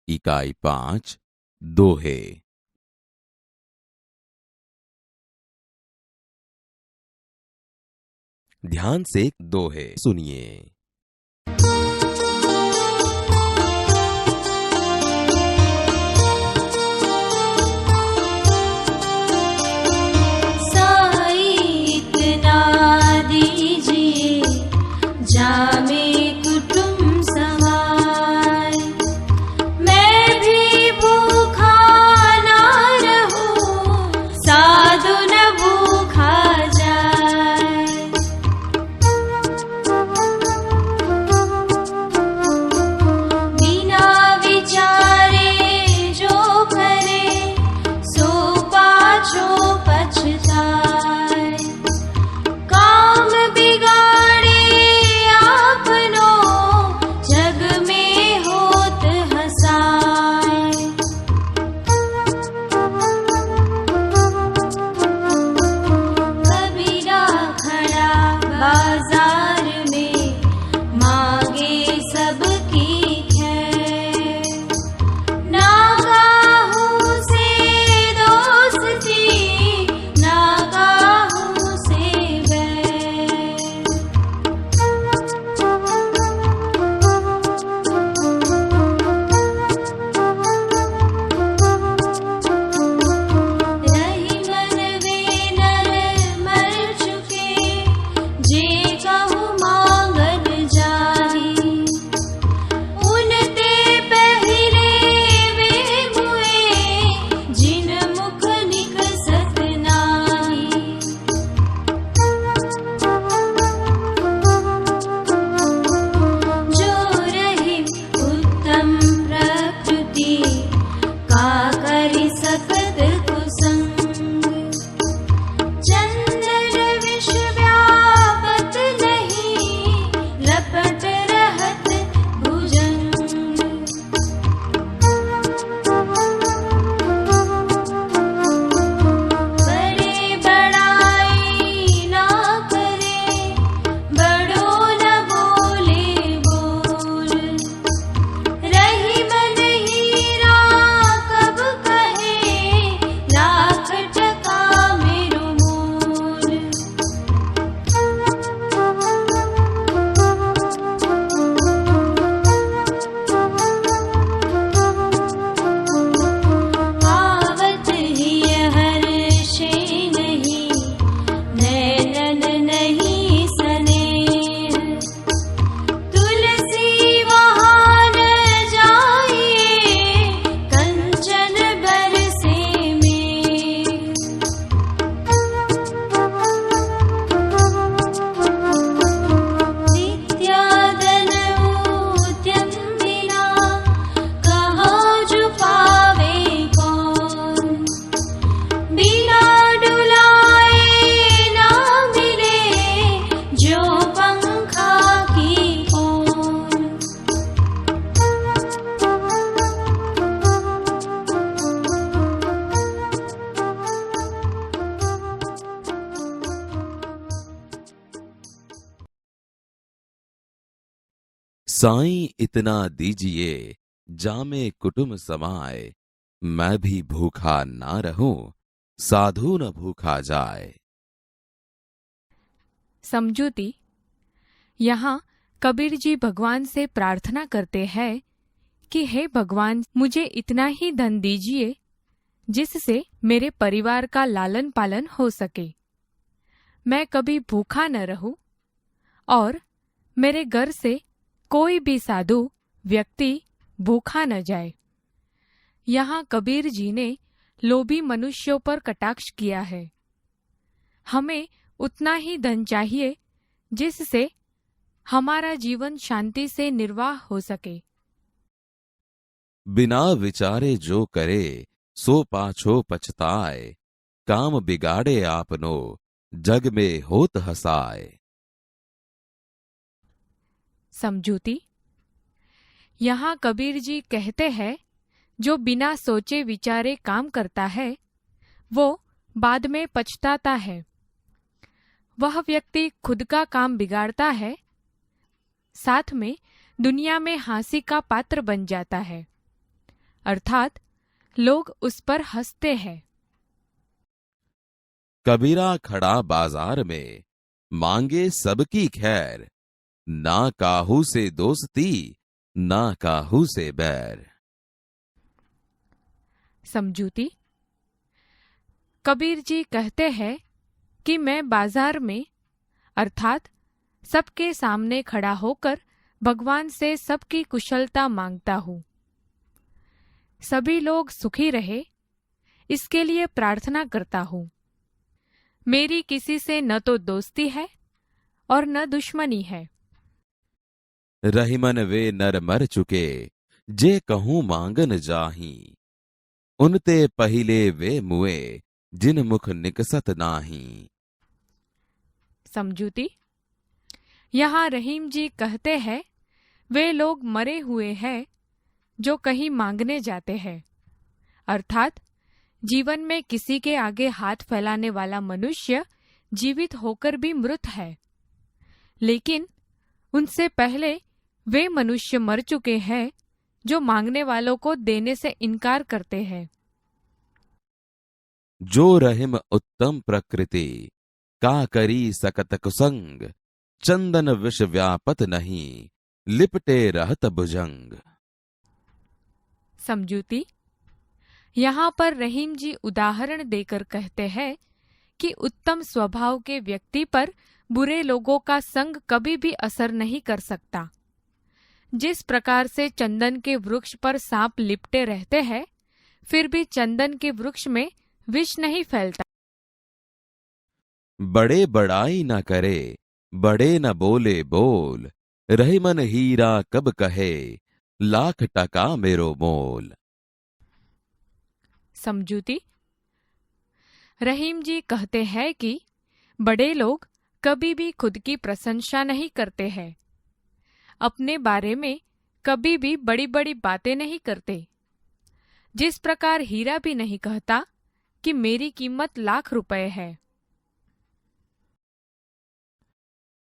इकाई 5 दोहे। ध्यान से दोहे सुनिए। जामे कुटुंब समाए, मैं भी भूखा ना रहूं, साधु न भूखा जाए। बिना विचारे जो करे, सो पाछो पछताए। काम बिगाड़े अपनो, जग में होत हसाए। कबीरा खड़ा बाजार में, मांगे सबकी खैर। ना काहू से दोस्ती, ना काहू से बैर। रही मन वे नर मर चुके, जे कहूँ मांगन जाही। उनते पहले वे हुए, जिन मुख निकसत नाही। जो रही उत्तम प्रकृति, का करि सकत कुसंग। चंदन विष व्यापत नहीं, लपट रहत भुजंग। बड़े बड़ाई ना करे, बड़ो न बोले बोल। रही मन हीरा कब कहे, लाख टका मेरो मोल। आवत ही हर्षे नहीं, नैनन नहीं स्नेह। तुलसी वहाँ न जाइए, कंचन बरसे में। विद्याधन उद्यम बिना, कहाँ जो पावे कौन। बिना डुलाए ना मिले, जो पंखा की कौन। साईं इतना दीजिए, जामे कुटुंब समाए। मैं भी भूखा ना रहूं, साधु न भूखा जाए। समझूती। यहाँ कबीर जी भगवान से प्रार्थना करते हैं कि हे भगवान, मुझे इतना ही धन दीजिए जिससे मेरे परिवार का लालन पालन हो सके, मैं कभी भूखा न रहूं और मेरे घर से कोई भी साधु व्यक्ति भूखा न जाए। यहाँ कबीर जी ने लोभी मनुष्यों पर कटाक्ष किया है। हमें उतना ही धन चाहिए जिससे हमारा जीवन शांति से निर्वाह हो सके। बिना विचारे जो करे, सो पाछो पछताए। काम बिगाड़े आपनो, जग में होत हसाए। समझूती। यहाँ कबीर जी कहते हैं, जो बिना सोचे विचारे काम करता है, वो बाद में पछताता है। वह व्यक्ति खुद का काम बिगाड़ता है, साथ में दुनिया में हंसी का पात्र बन जाता है। अर्थात लोग उस पर हंसते हैं। कबीरा खड़ा बाजार में, मांगे सबकी खैर, ना काहू से दोस्ती, ना काहू से बैर। समझूती। कबीर जी कहते हैं कि मैं बाजार में अर्थात सबके सामने खड़ा होकर भगवान से सबकी कुशलता मांगता हूँ। सभी लोग सुखी रहे, इसके लिए प्रार्थना करता हूँ। मेरी किसी से न तो दोस्ती है और न दुश्मनी है। रहीमन वे नर मर चुके, जे कहूं मांगन जाही, उनते पहिले वे मुए, जिन मुख निकसत नाही। समझूती। यहाँ रहीम जी कहते हैं वे लोग मरे हुए हैं जो कहीं मांगने जाते हैं, अर्थात जीवन में किसी के आगे हाथ फैलाने वाला मनुष्य जीवित होकर भी मृत है, लेकिन उनसे पहले वे मनुष्य मर चुके हैं जो मांगने वालों को देने से इनकार करते हैं। जो रहिम उत्तम प्रकृति, का करी सकत कुसंग, चंदन विष व्यापत नहीं, लिपटे रहत भुजंग। समझूती। यहाँ पर रहीम जी उदाहरण देकर कहते हैं कि उत्तम स्वभाव के व्यक्ति पर बुरे लोगों का संग कभी भी असर नहीं कर सकता। जिस प्रकार से चंदन के वृक्ष पर सांप लिपटे रहते हैं, फिर भी चंदन के वृक्ष में विष नहीं फैलता। बड़े बड़ाई न करे, बड़े न बोले बोल, रहीमन हीरा कब कहे, लाख टका मेरो मोल। समझूती। रहीम जी कहते हैं कि बड़े लोग कभी भी खुद की प्रशंसा नहीं करते हैं, अपने बारे में कभी भी बड़ी बड़ी बातें नहीं करते। जिस प्रकार हीरा भी नहीं कहता कि मेरी कीमत लाख रुपए है।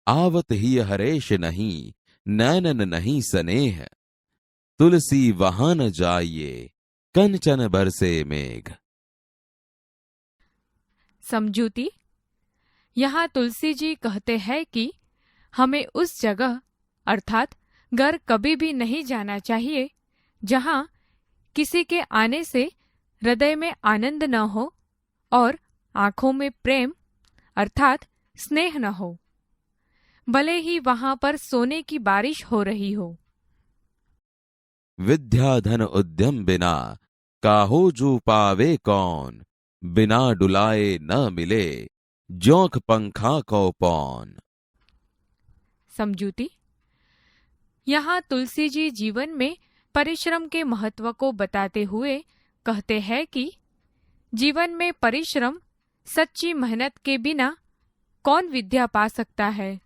आवत ही हरेश नहीं, नैनन नहीं स्नेह, तुलसी वहां न जाइए, कंचन बरसे मेघ। समझूती। यहाँ तुलसी जी कहते हैं कि हमें उस जगह अर्थात घर कभी भी नहीं जाना चाहिए जहाँ किसी के आने से हृदय में आनंद न हो और आंखों में प्रेम अर्थात स्नेह न हो, भले ही वहां पर सोने की बारिश हो रही हो। विद्या धन उद्यम बिना, काहो जू पावे कौन, बिना डुलाए न मिले, जोंक पंखा को पौन। समझूती। यहाँ तुलसी जी जीवन में परिश्रम के महत्व को बताते हुए कहते हैं कि जीवन में परिश्रम, सच्ची मेहनत के बिना कौन विद्या पा सकता है।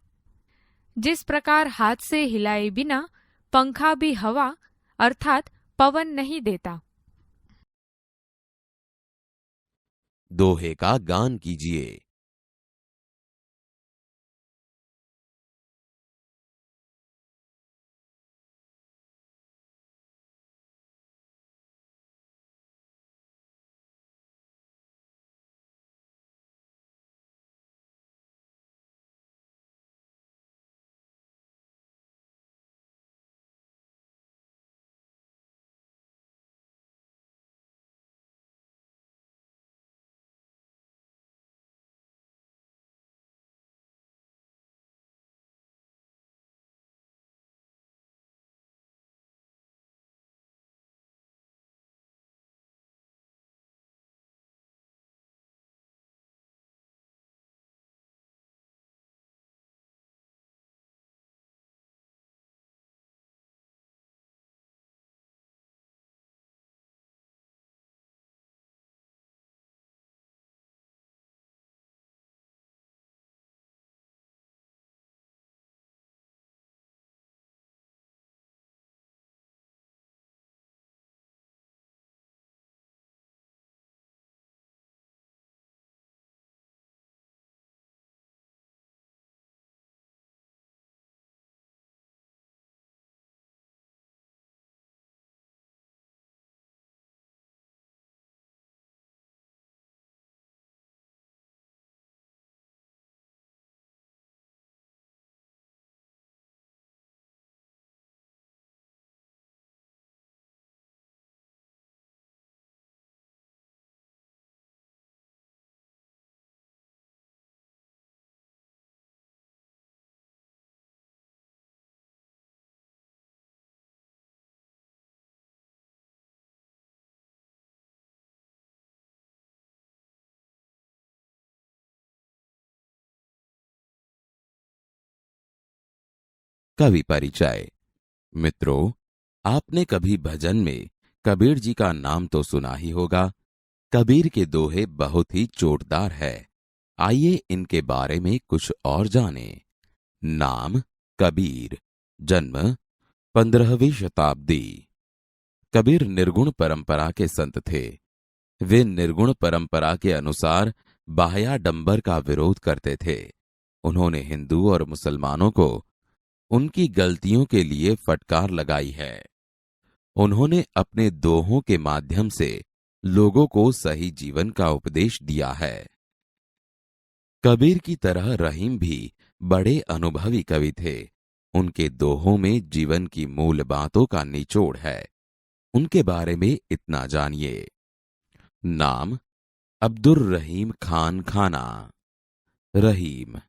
जिस प्रकार हाथ से हिलाए बिना पंखा भी हवा अर्थात पवन नहीं देता। दोहे का गान कीजिए। कवि परिचय। मित्रों, आपने कभी भजन में कबीर जी का नाम तो सुना ही होगा। कबीर के दोहे बहुत ही चोटदार है। आइए इनके बारे में कुछ और जानें। नाम कबीर, जन्म 15वीं शताब्दी। कबीर निर्गुण परंपरा के संत थे। वे निर्गुण परंपरा के अनुसार बाह्याडंबर का विरोध करते थे। उन्होंने हिंदू और मुसलमानों को उनकी गलतियों के लिए फटकार लगाई है। उन्होंने अपने दोहों के माध्यम से लोगों को सही जीवन का उपदेश दिया है। कबीर की तरह रहीम भी बड़े अनुभवी कवि थे। उनके दोहों में जीवन की मूल बातों का निचोड़ है। उनके बारे में इतना जानिए। नाम अब्दुर रहीम खान खाना। रहीम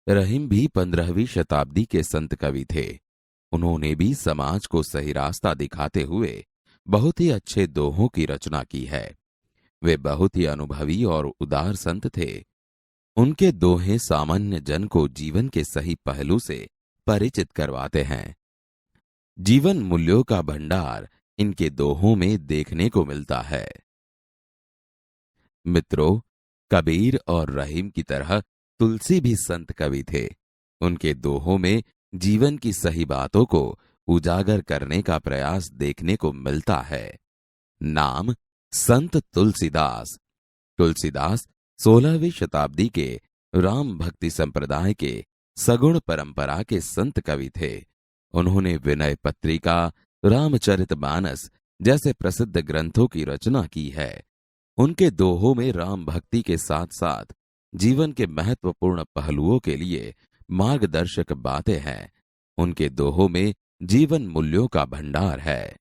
रहीम भी 15वीं शताब्दी के संत कवि थे। उन्होंने भी समाज को सही रास्ता दिखाते हुए बहुत ही अच्छे दोहों की रचना की है। वे बहुत ही अनुभवी और उदार संत थे। उनके दोहे सामान्य जन को जीवन के सही पहलू से परिचित करवाते हैं। जीवन मूल्यों का भंडार इनके दोहों में देखने को मिलता है। मित्रों, कबीर और रहीम की तरह तुलसी भी संत कवि थे। उनके दोहों में जीवन की सही बातों को उजागर करने का प्रयास देखने को मिलता है। नाम संत तुलसीदास। तुलसीदास 16वीं शताब्दी के राम भक्ति संप्रदाय के सगुण परंपरा के संत कवि थे। उन्होंने विनय पत्रिका, रामचरितमानस जैसे प्रसिद्ध ग्रंथों की रचना की है। उनके दोहों में राम भक्ति के साथ साथ जीवन के महत्वपूर्ण पहलुओं के लिए मार्गदर्शक बातें हैं। उनके दोहों में जीवन मूल्यों का भंडार है।